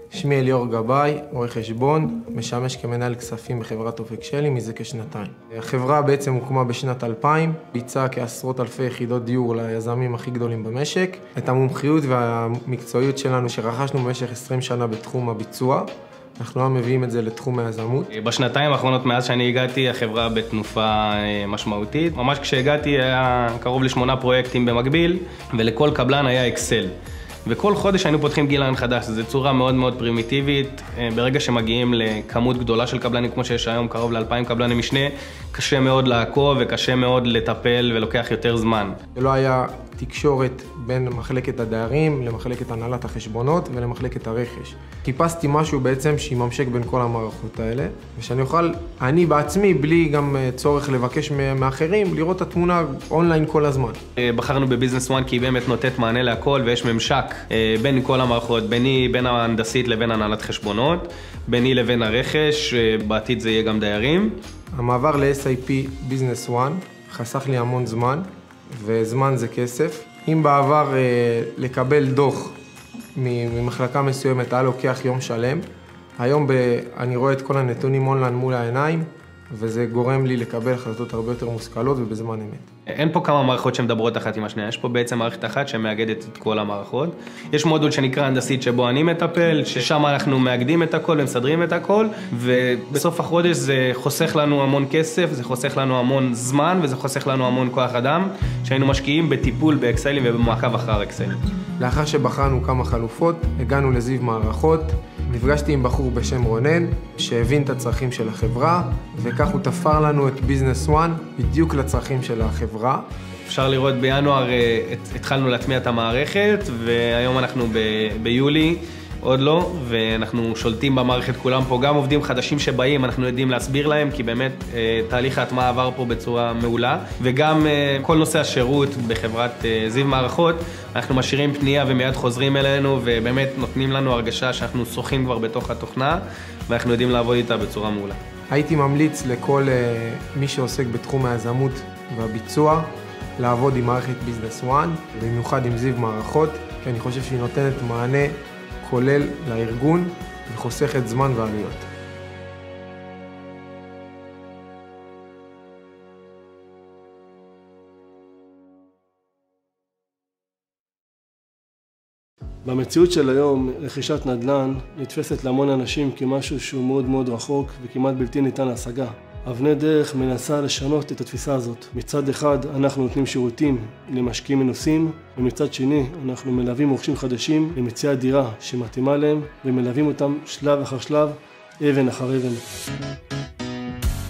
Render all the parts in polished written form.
שמי אליאור גבאי, רואה חשבון, משמש כמנהל כספים בחברת אופק שלי מזה כשנתיים. החברה בעצם הוקמה בשנת 2000, ביצעה כעשרות אלפי יחידות דיור ליזמים הכי גדולים במשק. את המומחיות והמקצועיות שלנו שרכשנו במשך 20 שנה בתחום הביצוע, אנחנו לא מביאים את זה לתחום היזמות. בשנתיים האחרונות מאז שאני הגעתי, החברה בתנופה משמעותית. ממש כשהגעתי היה קרוב ל8 פרויקטים במקביל, ולכל קבלן היה אקסל. וכל חודש היינו פותחים גיליון חדש, זו צורה מאוד מאוד פרימיטיבית. ברגע שמגיעים לכמות גדולה של קבלנים, כמו שיש היום, קרוב ל2,000 קבלני משנה, קשה מאוד לעקוב וקשה מאוד לטפל ולוקח יותר זמן. לא היה תקשורת בין מחלקת הדיירים למחלקת הנהלת החשבונות ולמחלקת הרכש. חיפשתי משהו בעצם שיממשק בין כל המערכות האלה, ושאני אוכל, אני בעצמי, בלי גם צורך לבקש מאחרים, לראות את התמונה אונליין כל הזמן. בחרנו בביזנס וואן כי היא באמת נותנת מענה להכל, ויש ממשק בין כל המערכות, בין ההנדסית לבין הנהלת חשבונות, ביני לבין הרכש, בעתיד זה יהיה גם דיירים. המעבר ל-SAP ביזנס וואן חסך לי המון זמן, וזמן זה כסף. אם בעבר לקבל דוח ממחלקה מסוימת היה לוקח יום שלם, היום אני רואה את כל הנתונים אונליין מול העיניים, וזה גורם לי לקבל החלטות הרבה יותר מושכלות ובזמן אמת. אין פה כמה מערכות שמדברות אחת עם השנייה, יש פה בעצם מערכת אחת שמאגדת את כל המערכות. יש מודול שנקרא הנדסית שבו אני מטפל, ששם אנחנו מאגדים את הכל ומסדרים את הכל, ובסוף החודש זה חוסך לנו המון כסף, זה חוסך לנו המון זמן, וזה חוסך לנו המון כוח אדם, שהיינו משקיעים בטיפול באקסלים ובמעקב אחר אקסלים. לאחר שבחרנו כמה חלופות, הגענו לזיו מערכות, נפגשתי עם בחור בשם רונן, שהבין את הצרכים של החברה, וכך הוא תפר לנו את ביזנס וואן בדיוק לצרכים של החברה. אפשר לראות בינואר התחלנו להטמיע את המערכת, והיום אנחנו ביולי, עוד לא, ואנחנו שולטים במערכת כולם פה, גם עובדים חדשים שבאים, אנחנו יודעים להסביר להם, כי באמת תהליך ההטמעה עבר פה בצורה מעולה, וגם כל נושא השירות בחברת זיו מערכות, אנחנו משאירים פנייה ומיד חוזרים אלינו, ובאמת נותנים לנו הרגשה שאנחנו שוחים כבר בתוך התוכנה, ואנחנו יודעים לעבוד איתה בצורה מעולה. הייתי ממליץ לכל מי שעוסק בתחום היזמות והביצוע, לעבוד עם מערכת ביזנס וואן, במיוחד עם זיו מערכות, כי אני חושב שהיא נותנת מענה כולל לארגון וחוסכת זמן ועלויות. במציאות של היום, רכישת נדל"ן נתפסת להמון אנשים כמשהו שהוא מאוד מאוד רחוק וכמעט בלתי ניתן להשגה. אבני דרך מנסה לשנות את התפיסה הזאת. מצד אחד אנחנו נותנים שירותים למשקיעים מנוסים, ומצד שני אנחנו מלווים רוכשים חדשים למציאת דירה שמתאימה להם, ומלווים אותם שלב אחר שלב, אבן אחר אבן.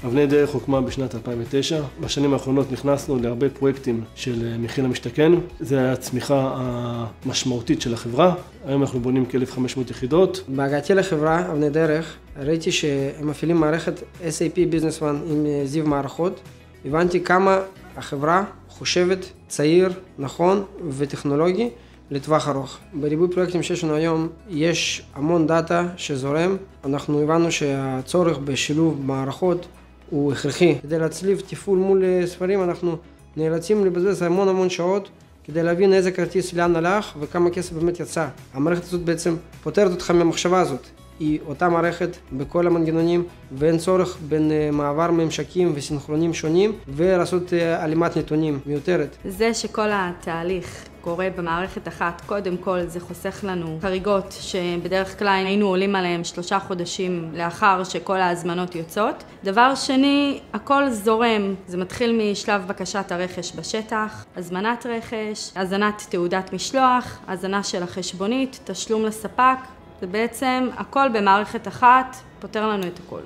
אבני דרך הוקמה בשנת 2009. בשנים האחרונות נכנסנו להרבה פרויקטים של מחיר למשתכן. זו הייתה הצמיחה המשמעותית של החברה. היום אנחנו בונים כ-1,500 יחידות. בהגעתי לחברה, אבני דרך, ראיתי שהם מפעילים מערכת SAP ביזנס וואן עם זיו מערכות. הבנתי כמה החברה חושבת צעיר, נכון וטכנולוגי לטווח ארוך. בריבוי פרויקטים שיש לנו היום יש המון דאטה שזורם. אנחנו הבנו שהצורך בשילוב מערכות הוא הכרחי. כדי להצליב תפעול מול ספרים אנחנו נאלצים לבזבז המון שעות כדי להבין איזה כרטיס לאן הלך וכמה כסף באמת יצא. המערכת הזאת בעצם פותרת אותך מהמחשבה הזאת. היא אותה מערכת בכל המנגנונים ואין צורך בין מעבר ממשקים וסינכרונים שונים ולעשות עלימת נתונים מיותרת. זה שכל התהליך קורה במערכת אחת, קודם כל זה חוסך לנו חריגות שבדרך כלל היינו עולים עליהם 3 חודשים לאחר שכל ההזמנות יוצאות. דבר שני, הכל זורם, זה מתחיל משלב בקשת הרכש בשטח, הזמנת רכש, הזנת תעודת משלוח, הזנה של החשבונית, תשלום לספק, זה בעצם הכל במערכת אחת, פותר לנו את הכל.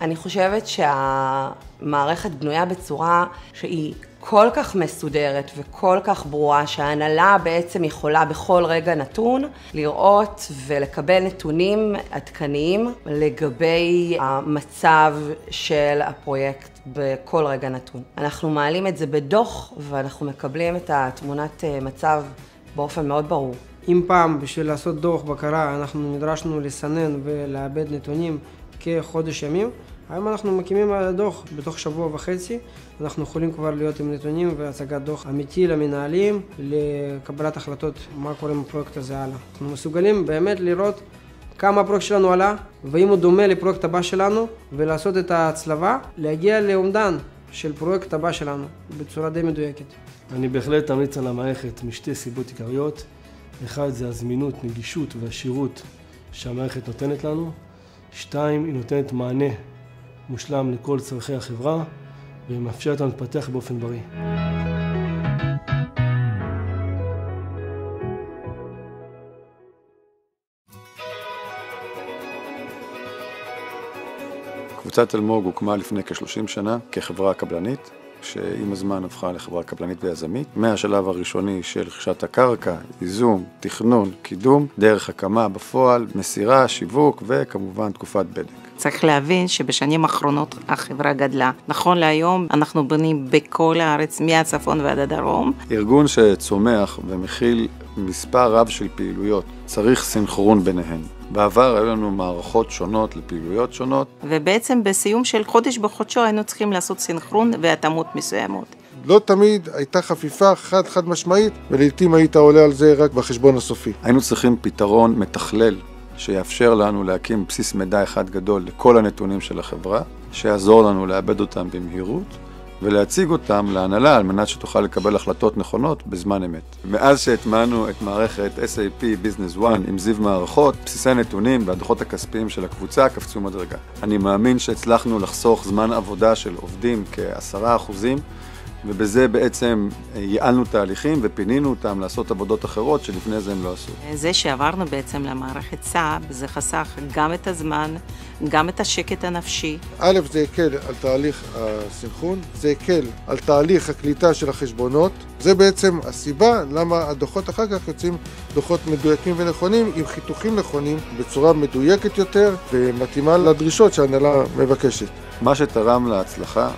אני חושבת שהמערכת בנויה בצורה שהיא כל כך מסודרת וכל כך ברורה, שההנהלה בעצם יכולה בכל רגע נתון לראות ולקבל נתונים עדכניים לגבי המצב של הפרויקט בכל רגע נתון. אנחנו מעלים את זה בדוח ואנחנו מקבלים את התמונת מצב באופן מאוד ברור. אם פעם בשביל לעשות דוח בקרה אנחנו נדרשנו לסנן ולאבד נתונים כחודש ימים, היום אנחנו מקימים על הדוח בתוך 1.5 שבוע. אנחנו יכולים כבר להיות עם נתונים והצגת דוח אמיתי למנהלים, לקבלת החלטות מה קורה עם הפרויקט הזה הלאה. אנחנו מסוגלים באמת לראות כמה הפרויקט שלנו עלה, ואם הוא דומה לפרויקט הבא שלנו, ולעשות את ההצלבה, להגיע לאומדן של פרויקט הבא שלנו, בצורה די מדויקת. אני בהחלט אמליץ על המערכת משתי סיבות עיקריות. אחד זה הזמינות, נגישות והשירות שהמערכת נותנת לנו. 2, היא נותנת מענה מושלם לכל צורכי החברה, ומאפשרת לנו להתפתח באופן בריא. קבוצת אלמוג הוקמה לפני כ-30 שנה כחברה קבלנית, שעם הזמן הפכה לחברה קבלנית ויזמית. מהשלב הראשוני של רכישת הקרקע, ייזום, תכנון, קידום, דרך הקמה בפועל, מסירה, שיווק וכמובן תקופת בדק. צריך להבין שבשנים האחרונות החברה גדלה. נכון להיום אנחנו בונים בכל הארץ, מהצפון ועד הדרום. ארגון שצומח ומכיל מספר רב של פעילויות, צריך סינכרון ביניהן. בעבר היו לנו מערכות שונות לפעילויות שונות. ובעצם בסיום של חודש בחודשו היינו צריכים לעשות סינכרון והתאמות מסוימות. לא תמיד הייתה חפיפה חד משמעית, ולעיתים היית עולה על זה רק בחשבון הסופי. היינו צריכים פתרון מתכלל שיאפשר לנו להקים בסיס מידע אחד גדול לכל הנתונים של החברה, שיעזור לנו לאבד אותם במהירות, ולהציג אותם להנהלה על מנת שתוכל לקבל החלטות נכונות בזמן אמת. מאז שהטמענו את מערכת SAP Business One עם זיו מערכות, בסיסי נתונים והדוחות הכספיים של הקבוצה קפצו מדרגה. אני מאמין שהצלחנו לחסוך זמן עבודה של עובדים כ10%, ובזה בעצם ייעלנו תהליכים ופינינו אותם לעשות עבודות אחרות שלפני זה הם לא עשו. זה שעברנו בעצם למערכת SAP, זה חסך גם את הזמן, גם את השקט הנפשי. א', זה הקל על תהליך הסנכרון, זה הקל על תהליך הקליטה של החשבונות. זה בעצם הסיבה למה הדוחות אחר כך יוצאים דוחות מדויקים ונכונים, עם חיתוכים נכונים, בצורה מדויקת יותר ומתאימה לדרישות שההנהלה מבקשת. מה שתרם להצלחה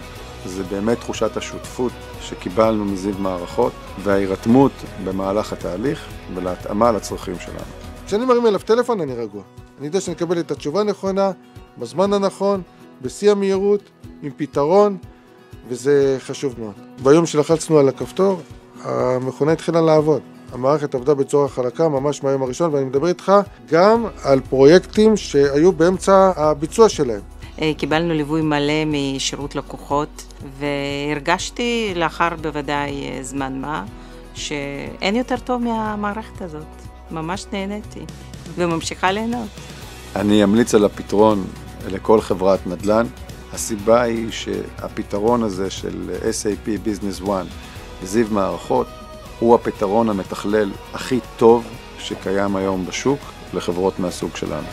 זה באמת תחושת השותפות שקיבלנו מזיו מערכות וההירתמות במהלך התהליך ולהתאמה לצרכים שלנו. כשאני מרים אליו טלפון אני רגוע. אני יודע שאני אקבל את התשובה הנכונה, בזמן הנכון, בשיא המהירות, עם פתרון, וזה חשוב מאוד. ביום שלחצנו על הכפתור, המכונה התחילה לעבוד. המערכת עבדה בצורה חלקה ממש מהיום הראשון, ואני מדבר איתך גם על פרויקטים שהיו באמצע הביצוע שלהם. קיבלנו ליווי מלא משירות לקוחות, והרגשתי לאחר בוודאי זמן מה, שאין יותר טוב מהמערכת הזאת. ממש נהניתי, וממשיכה ליהנות. אני אמליץ על הפתרון לכל חברת נדל"ן. הסיבה היא שהפתרון הזה של SAP Business One וזיו מערכות הוא הפתרון המתכלל הכי טוב שקיים היום בשוק לחברות מהסוג שלנו.